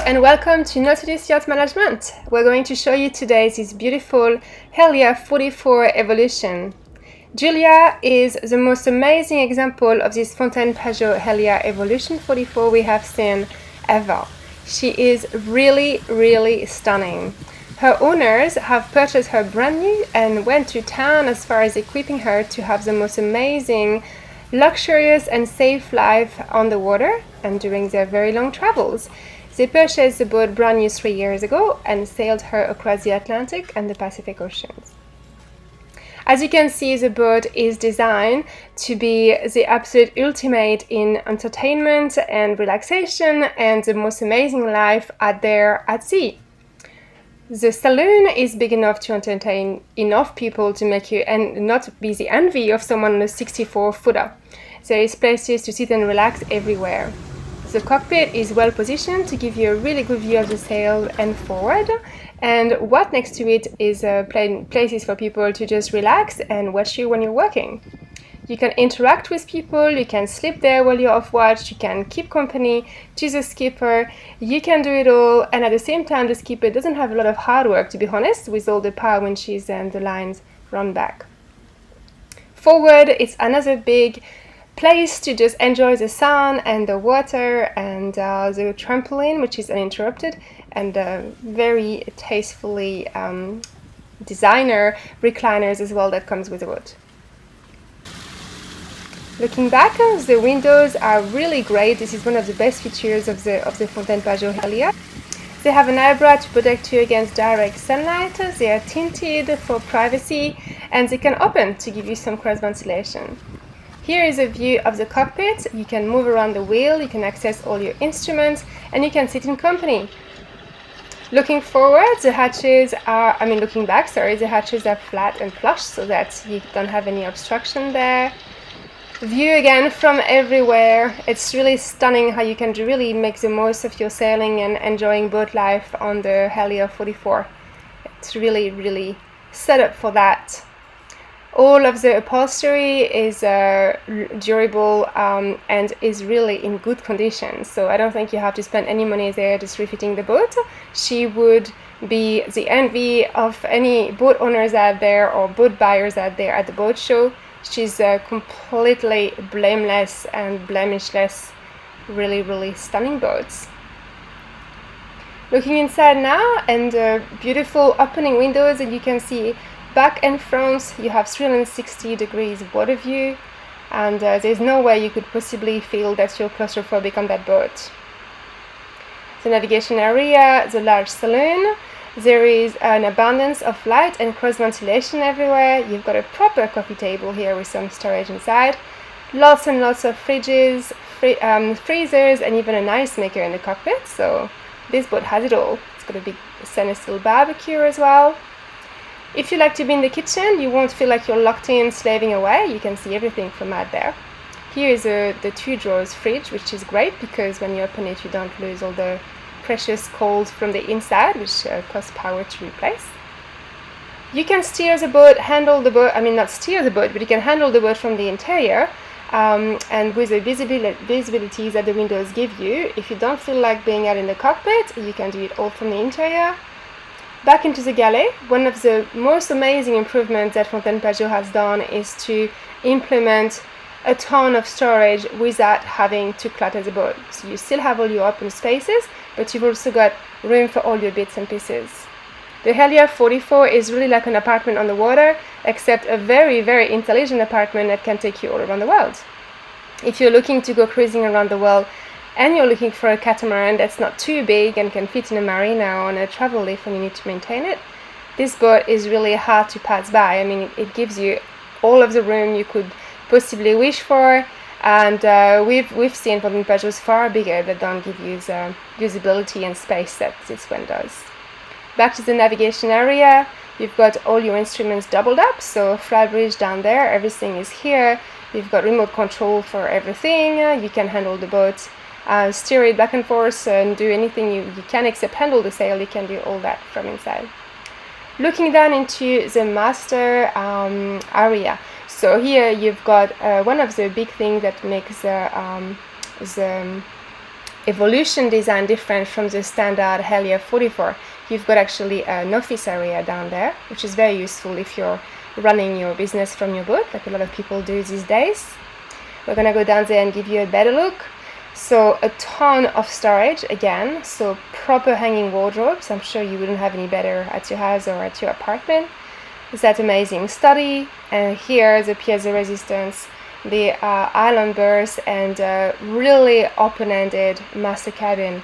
and welcome to Nautilus Yacht Management. We're going to show you today this beautiful Helia 44 Evolution. Julia is the most amazing example of this Fontaine-Pajot Helia Evolution 44 we have seen ever. She is really stunning. Her owners have purchased her brand new and went to town as far as equipping her to have the most amazing, luxurious and safe life on the water and during their very long travels. They purchased the boat brand new 3 years ago and sailed her across the Atlantic and the Pacific Oceans. As you can see, the boat is designed to be the absolute ultimate in entertainment and relaxation and the most amazing life out there at sea. The saloon is big enough to entertain enough people to make you and not be the envy of someone on a 64-footer. There is places to sit and relax everywhere. The cockpit is well positioned to give you a really good view of the sail and forward, and what next to it is places for people to just relax and watch you when you're working. You can interact with people, you can sleep there while you're off watch, you can keep company to the skipper, you can do it all, and at the same time the skipper doesn't have a lot of hard work, to be honest, with all the power winches and the lines run back. Forward, it's another big place to just enjoy the sun and the water and the trampoline, which is uninterrupted, and very tastefully designer recliners as well that comes with the boat. Looking back, the windows are really great. This is one of the best features of the Fontaine-Pajot Helia. They have an eyebrow to protect you against direct sunlight. They are tinted for privacy, and they can open to give you some cross ventilation. Here is a view of the cockpit. You can move around the wheel, you can access all your instruments, and you can sit in company. Looking forward, the hatches are, looking back, the hatches are flat and flush so that you don't have any obstruction there. View again from everywhere. It's really stunning how you can really make the most of your sailing and enjoying boat life on the Helia 44. It's really set up for that. All of the upholstery is durable and is really in good condition, so I don't think you have to spend any money there just refitting the boat. She would be the envy of any boat owners out there or boat buyers out there at the boat show. She's completely blameless and blemishless, really stunning boats. Looking inside now, and beautiful opening windows, and you can see back and front you have 360 degrees water view, and there's no way you could possibly feel that you're claustrophobic on that boat. The navigation area, the large saloon, there is an abundance of light and cross ventilation everywhere. You've got a proper coffee table here with some storage inside, lots and lots of fridges, freezers, and even an ice maker in the cockpit, so this boat has it all. It's got a big stainless steel barbecue as well. If you like to be in the kitchen, you won't feel like you're locked in, slaving away. You can see everything from out there. Here is the 2 drawers fridge, which is great because when you open it, you don't lose all the precious cold from the inside, which costs power to replace. You can steer the boat, handle the boat, not steer the boat, but you can handle the boat from the interior, and with the visibilities that the windows give you. If you don't feel like being out in the cockpit, you can do it all from the interior. Back into the galley, one of the most amazing improvements that Fontaine-Pajot has done is to implement a ton of storage without having to clutter the boat. So you still have all your open spaces, but you've also got room for all your bits and pieces. The Helia 44 is really like an apartment on the water, except a very intelligent apartment that can take you all around the world. If you're looking to go cruising around the world and you're looking for a catamaran that's not too big and can fit in a marina or on a travel lift when you need to maintain it, this boat is really hard to pass by. It gives you all of the room you could possibly wish for, and we've seen Fontaine-Pajots far bigger that don't give you the usability and space that this one does. Back to the navigation area, you've got all your instruments doubled up, so flat bridge down there, everything is here. You've got remote control for everything. You can handle the boat, steer it back and forth, and do anything you can except handle the sail. You can do all that from inside. Looking down into the master area, so here you've got one of the big things that makes the Evolution design different from the standard Helia 44. You've got actually an office area down there, which is very useful if you're running your business from your boat, like a lot of people do these days. We're gonna go down there and give you a better look. So a ton of storage again, so proper hanging wardrobes. I'm sure you wouldn't have any better at your house or at your apartment. Is that amazing study? And here the piezo resistance, the island berth, and really open-ended master cabin.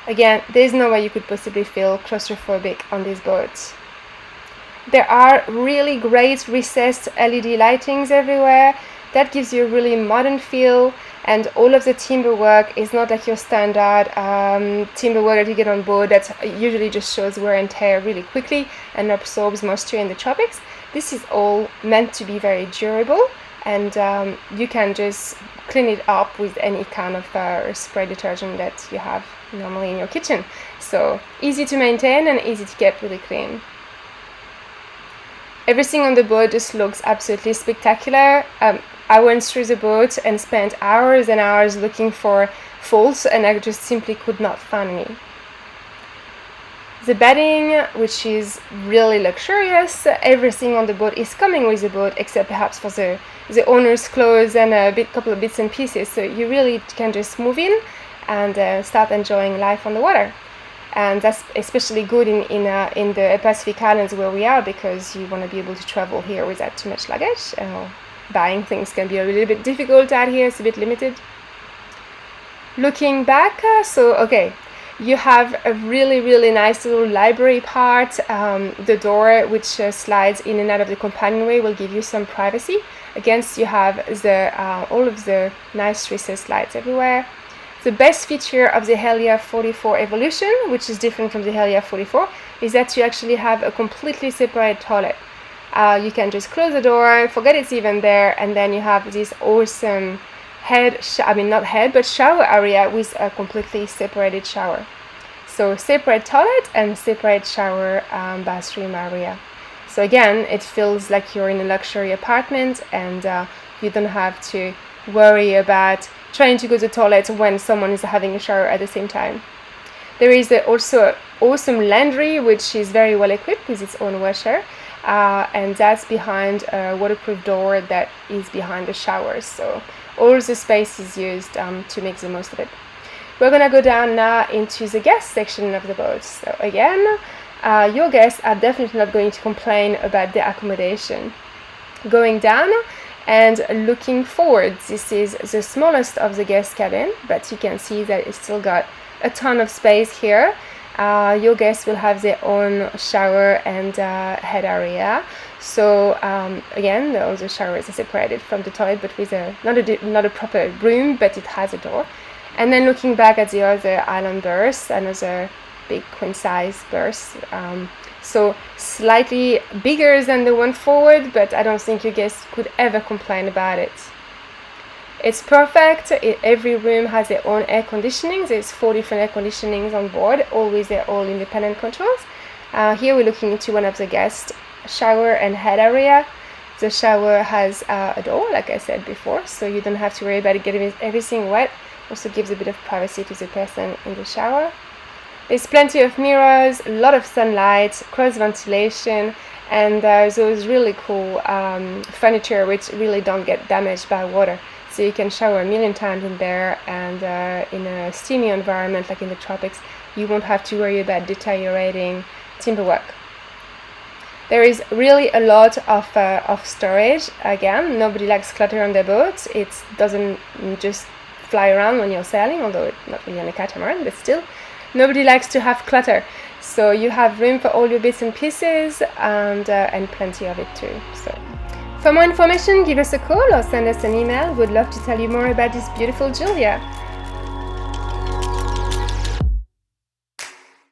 Again, there's no way you could possibly feel claustrophobic on this boat. There are really great recessed LED lightings everywhere. That gives you a really modern feel, and all of the timber work is not like your standard timber work that you get on board that usually just shows wear and tear really quickly and absorbs moisture in the tropics. This is all meant to be very durable, and you can just clean it up with any kind of spray detergent that you have normally in your kitchen. So easy to maintain and easy to keep really clean. Everything on the boat just looks absolutely spectacular. I went through the boat and spent hours and hours looking for faults, and I just simply could not find any. The bedding, which is really luxurious, everything on the boat is coming with the boat except perhaps for the owner's clothes and a couple of bits and pieces, so you really can just move in and start enjoying life on the water. And that's especially good in the Pacific Islands where we are, because you want to be able to travel here without too much luggage. Buying things can be a little bit difficult out here, it's a bit limited. Looking back, you have a really nice little library part. The door, which slides in and out of the companionway, will give you some privacy. Again, you have all of the nice recessed lights everywhere. The best feature of the Helia 44 Evolution, which is different from the Helia 44, is that you actually have a completely separate toilet. You can just close the door, forget it's even there, and then you have this awesome shower area with a completely separated shower. So separate toilet and separate shower bathroom area. So again, it feels like you're in a luxury apartment, and you don't have to worry about trying to go to the toilet when someone is having a shower at the same time. There is also awesome laundry, which is very well equipped with its own washer. And that's behind a waterproof door that is behind the showers. So all the space is used to make the most of it. We're gonna go down now into the guest section of the boat. So again, your guests are definitely not going to complain about the accommodation. Going down and looking forward, this is the smallest of the guest cabin, but you can see that it's still got a ton of space here. Your guests will have their own shower and head area. So again, the shower is separated from the toilet, but with not a proper room, but it has a door. And then looking back at the other island berth, another big queen size berth. So slightly bigger than the one forward, but I don't think your guests could ever complain about it. It's perfect. Every room has their own air conditioning. There's 4 different air conditionings on board, always their all independent controls. Here we're looking into one of the guest shower and head area. The shower has a door, like I said before, so you don't have to worry about it getting everything wet. Also gives a bit of privacy to the person in the shower. There's plenty of mirrors, a lot of sunlight, cross ventilation, and those really cool furniture which really don't get damaged by water. So you can shower a million times in there, and in a steamy environment like in the tropics, you won't have to worry about deteriorating timber work. There is really a lot of storage. Again, nobody likes clutter on their boats. It doesn't just fly around when you're sailing, although it's not really on a catamaran, but still, nobody likes to have clutter. So you have room for all your bits and pieces, and plenty of it too. So. For more information, give us a call or send us an email. We'd love to tell you more about this beautiful Giulia.